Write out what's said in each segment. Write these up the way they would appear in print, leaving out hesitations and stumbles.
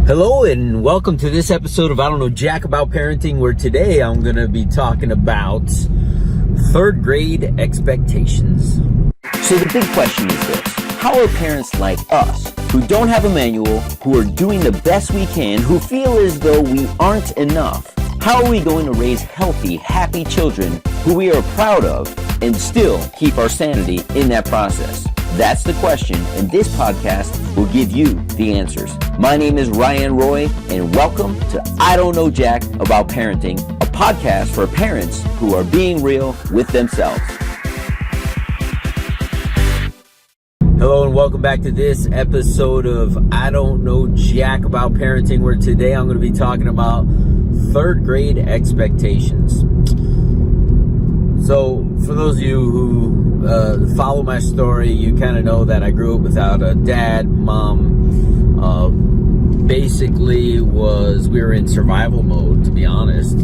Hello and welcome to this episode of I Don't Know Jack About Parenting, where today I'm going to be talking about third grade expectations. So the big question is this: how are parents like us, who don't have a manual, who are doing the best we can, who feel as though we aren't enough, how are we going to raise healthy, happy children who we are proud of and still keep our sanity in that process? That's the question, and this podcast will give you the answers. My name is Ryan Roy, and welcome to I Don't Know Jack About Parenting, a podcast for parents who are being real with themselves. Hello and welcome back to this episode of I Don't Know Jack About Parenting, where today I'm going to be talking about third grade expectations. So for those of you who follow my story, you kind of know that I grew up without a dad. Mom basically we were in survival mode, to be honest,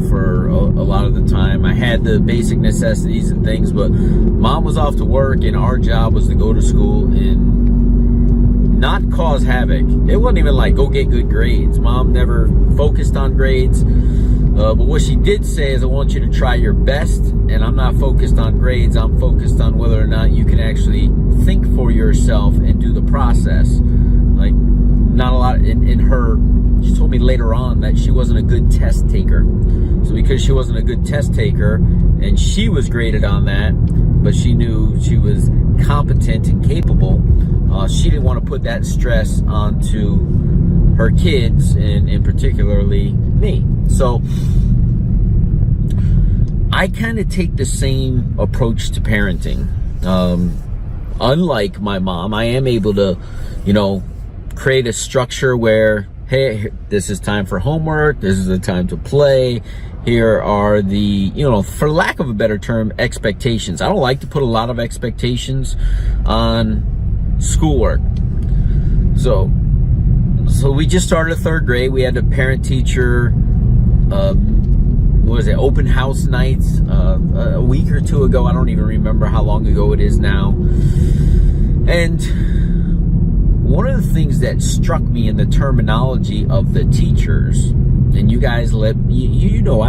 for a lot of the time. I had the basic necessities and things, but mom was off to work and our job was to go to school and not cause havoc. It wasn't even like go get good grades. Mom never focused on grades. But what she did say is, I want you to try your best, and I'm not focused on grades. I'm focused on whether or not you can actually think for yourself and do the process. Like, not a lot in her, she told me later on that she wasn't a good test taker. So because she wasn't a good test taker, and she was graded on that, but she knew she was competent and capable, she didn't want to put that stress onto her kids, and particularly me. So I kind of take the same approach to parenting. Unlike my mom, I am able to, create a structure where, hey, this is time for homework, this is the time to play, here are the, for lack of a better term, expectations. I don't like to put a lot of expectations on schoolwork. So we just started third grade. We had a parent-teacher, open house nights a week or two ago. I don't even remember how long ago it is now. And one of the things that struck me in the terminology of the teachers, and you guys I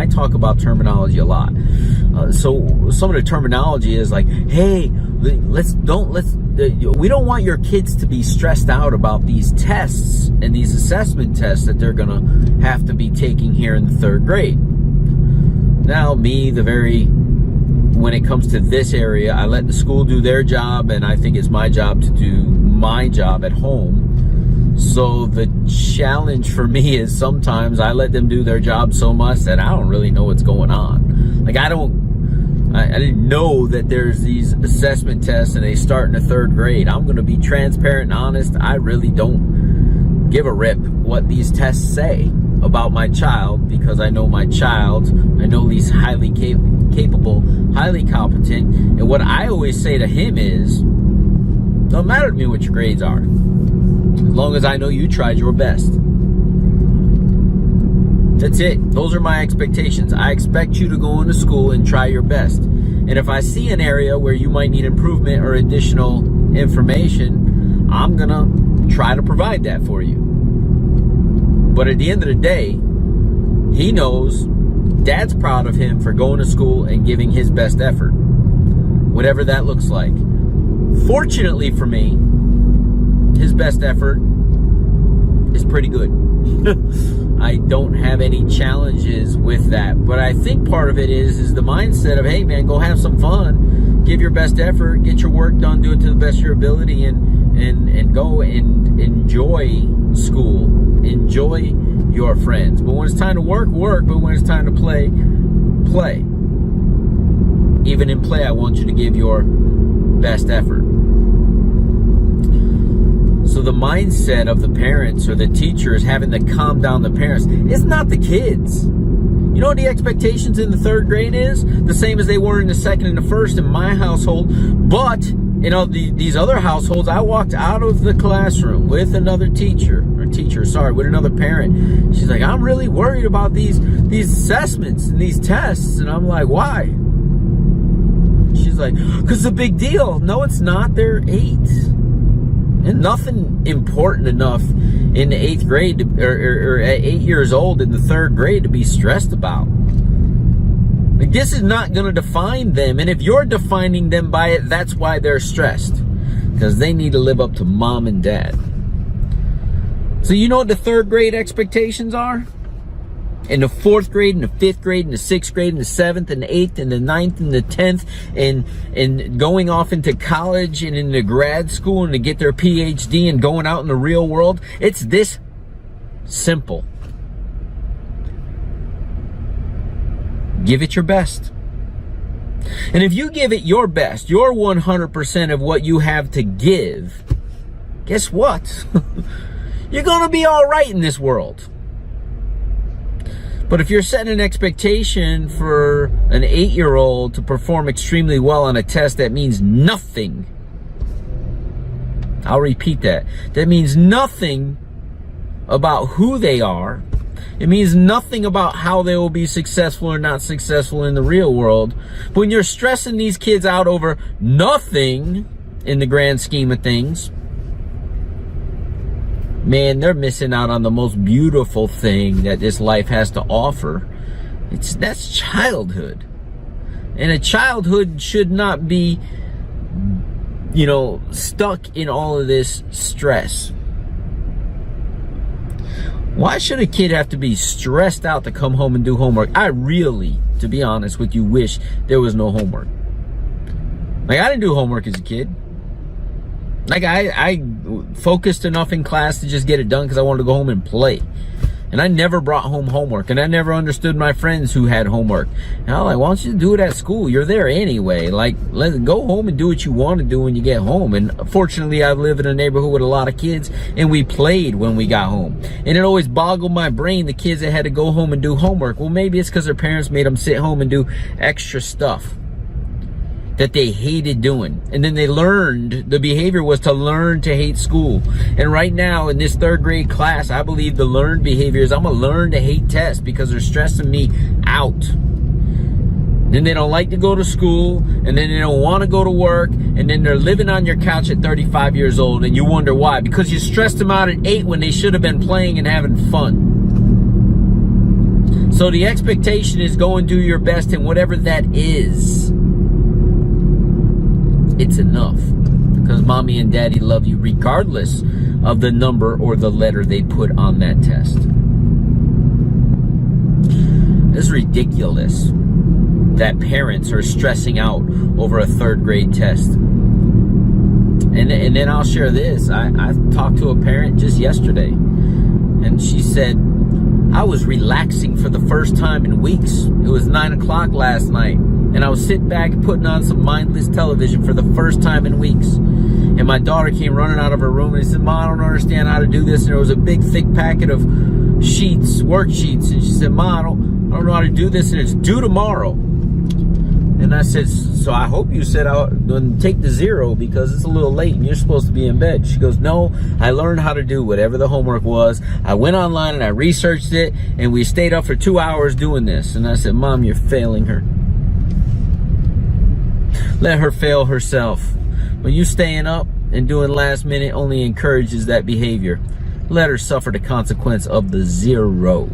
talk about terminology a lot. So some of the terminology is like, hey, we don't want your kids to be stressed out about these tests and these assessment tests that they're gonna have to be taking here in the third grade. Now, when it comes to this area, I let the school do their job, and I think it's my job to do my job at home. So the challenge for me is sometimes I let them do their job so much that I don't really know what's going on. Like, I didn't know that there's these assessment tests and they start in the third grade. I'm going to be transparent and honest. I really don't give a rip what these tests say about my child, because I know my child. I know he's highly capable, highly competent. And what I always say to him is, don't matter to me what your grades are, as long as I know you tried your best. That's it. Those are my expectations. I expect you to go into school and try your best. And if I see an area where you might need improvement or additional information, I'm going to try to provide that for you. But at the end of the day, he knows Dad's proud of him for going to school and giving his best effort, whatever that looks like. Fortunately for me, his best effort is pretty good. I don't have any challenges with that. But I think part of it is the mindset of, hey man, go have some fun, give your best effort, get your work done, do it to the best of your ability, and go and enjoy school, enjoy your friends. But when it's time to work, but when it's time to play. Even in play, I want you to give your best effort. So the mindset of the parents or the teachers having to calm down the parents, it's not the kids. You know what the expectations in the third grade is? The same as they were in the second and the first in my household. But, these other households, I walked out of the classroom with another with another parent. She's like, I'm really worried about these assessments and these tests. And I'm like, why? She's like, because it's a big deal. No, it's not. They're 8. And nothing important enough in the 8th grade or at 8 years old in the 3rd grade to be stressed about. Like, this is not going to define them. And if you're defining them by it, that's why they're stressed. Because they need to live up to mom and dad. So you know what the 3rd grade expectations are? In the 4th grade, in the 5th grade, in the 6th grade, in the 7th, and the 8th, and the 9th, and the 10th, and going off into college and into grad school and to get their PhD and going out in the real world. It's this simple. Give it your best. And if you give it your best, your 100% of what you have to give, guess what? You're going to be all right in this world. But if you're setting an expectation for an 8-year-old to perform extremely well on a test that means nothing, I'll repeat that. That means nothing about who they are. It means nothing about how they will be successful or not successful in the real world. But when you're stressing these kids out over nothing in the grand scheme of things, man, they're missing out on the most beautiful thing that this life has to offer. That's childhood. And a childhood should not be, stuck in all of this stress. Why should a kid have to be stressed out to come home and do homework? I really, to be honest with you, wish there was no homework. Like, I didn't do homework as a kid. Like, I focused enough in class to just get it done because I wanted to go home and play. And I never brought home homework. And I never understood my friends who had homework. And I was like, why don't you do it at school? You're there anyway. Like, let's go home and do what you want to do when you get home. And fortunately, I live in a neighborhood with a lot of kids. And we played when we got home. And it always boggled my brain, the kids that had to go home and do homework. Well, maybe it's because their parents made them sit home and do extra stuff that they hated doing. And then they learned, the behavior was to learn to hate school. And right now in this 3rd grade class, I believe the learned behavior is I'm gonna learn to hate tests because they're stressing me out. Then they don't like to go to school, and then they don't want to go to work, and then they're living on your couch at 35 years old, and you wonder why. Because you stressed them out at 8 when they should have been playing and having fun. So the expectation is go and do your best, and whatever that is, it's enough, because mommy and daddy love you regardless of the number or the letter they put on that test. It's ridiculous that parents are stressing out over a 3rd grade test. And then I'll share this. I talked to a parent just yesterday, and she said, I was relaxing for the first time in weeks. It was 9 o'clock last night. And I was sitting back and putting on some mindless television for the first time in weeks. And my daughter came running out of her room and said, Mom, I don't understand how to do this. And there was a big, thick packet of sheets, worksheets. And she said, Mom, I don't know how to do this, and it's due tomorrow. And I said, so I hope you said I wouldn't take the 0 because it's a little late and you're supposed to be in bed. She goes, no, I learned how to do whatever the homework was. I went online and I researched it, and we stayed up for 2 hours doing this. And I said, Mom, you're failing her. Let her fail herself. When you staying up and doing last minute only encourages that behavior. Let her suffer the consequence of the 0.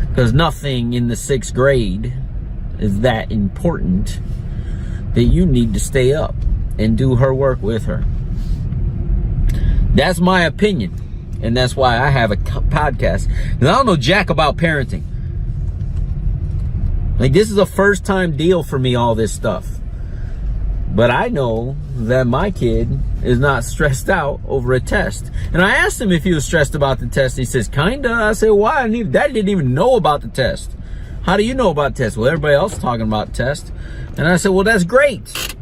Because nothing in the 6th grade is that important that you need to stay up and do her work with her. That's my opinion. And that's why I have a podcast. And I don't know jack about parenting. Like, this is a first time deal for me, all this stuff. But I know that my kid is not stressed out over a test. And I asked him if he was stressed about the test. He says, kinda. I said, why? Daddy didn't even know about the test. How do you know about tests? Well, everybody else is talking about tests. And I said, well, that's great.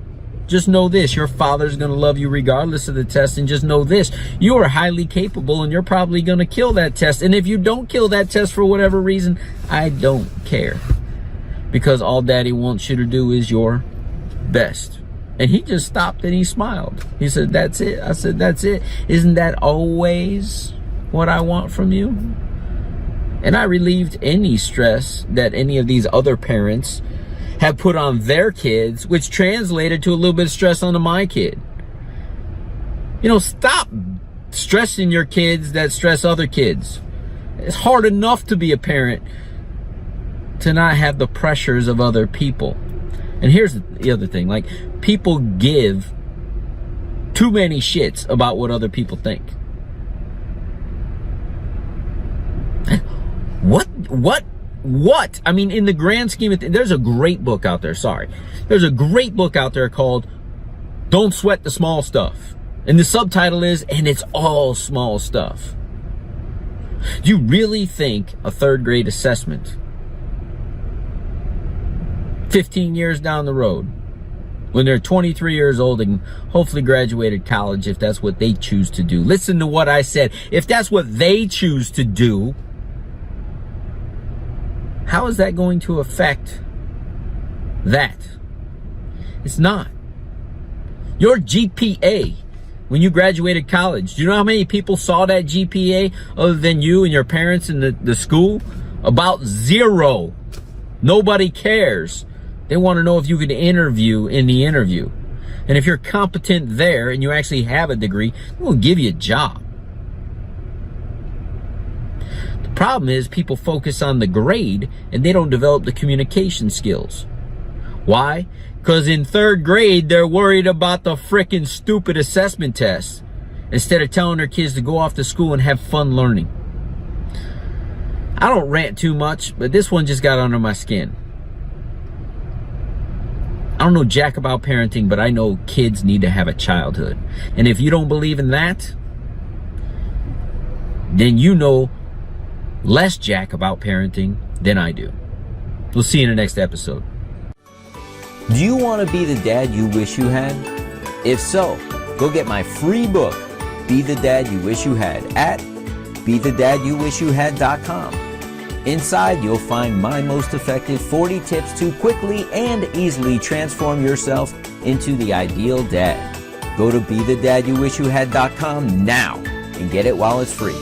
Just know this, your father's going to love you regardless of the test. And just know this, you are highly capable and you're probably going to kill that test. And if you don't kill that test for whatever reason, I don't care. Because all daddy wants you to do is your best. And he just stopped and he smiled. He said, that's it. I said, that's it. Isn't that always what I want from you? And I relieved any stress that any of these other parents have put on their kids, which translated to a little bit of stress onto my kid. Stop stressing your kids that stress other kids. It's hard enough to be a parent to not have the pressures of other people. And here's the other thing, like, people give too many shits about what other people think. What? I mean, in the grand scheme of things, there's a great book out there, There's a great book out there called Don't Sweat the Small Stuff. And the subtitle is, and it's all small stuff. Do you really think a third grade assessment 15 years down the road, when they're 23 years old and hopefully graduated college, if that's what they choose to do? Listen to what I said. If that's what they choose to do, how is that going to affect that? It's not. Your GPA when you graduated college, do you know how many people saw that GPA other than you and your parents and the school? About 0. Nobody cares. They want to know if you can interview in the interview. And if you're competent there and you actually have a degree, we'll give you a job. The problem is people focus on the grade and they don't develop the communication skills. Why? Because in third grade, they're worried about the frickin' stupid assessment tests instead of telling their kids to go off to school and have fun learning. I don't rant too much, but this one just got under my skin. I don't know jack about parenting, but I know kids need to have a childhood. And if you don't believe in that, then you know less jack about parenting than I do. We'll see you in the next episode. Do you want to be the dad you wish you had? If so, go get my free book, Be the Dad You Wish You Had, at BeTheDadYouWishYouHad.com. Inside, you'll find my most effective 40 tips to quickly and easily transform yourself into the ideal dad. Go to BeTheDadYouWishYouHad.com now and get it while it's free.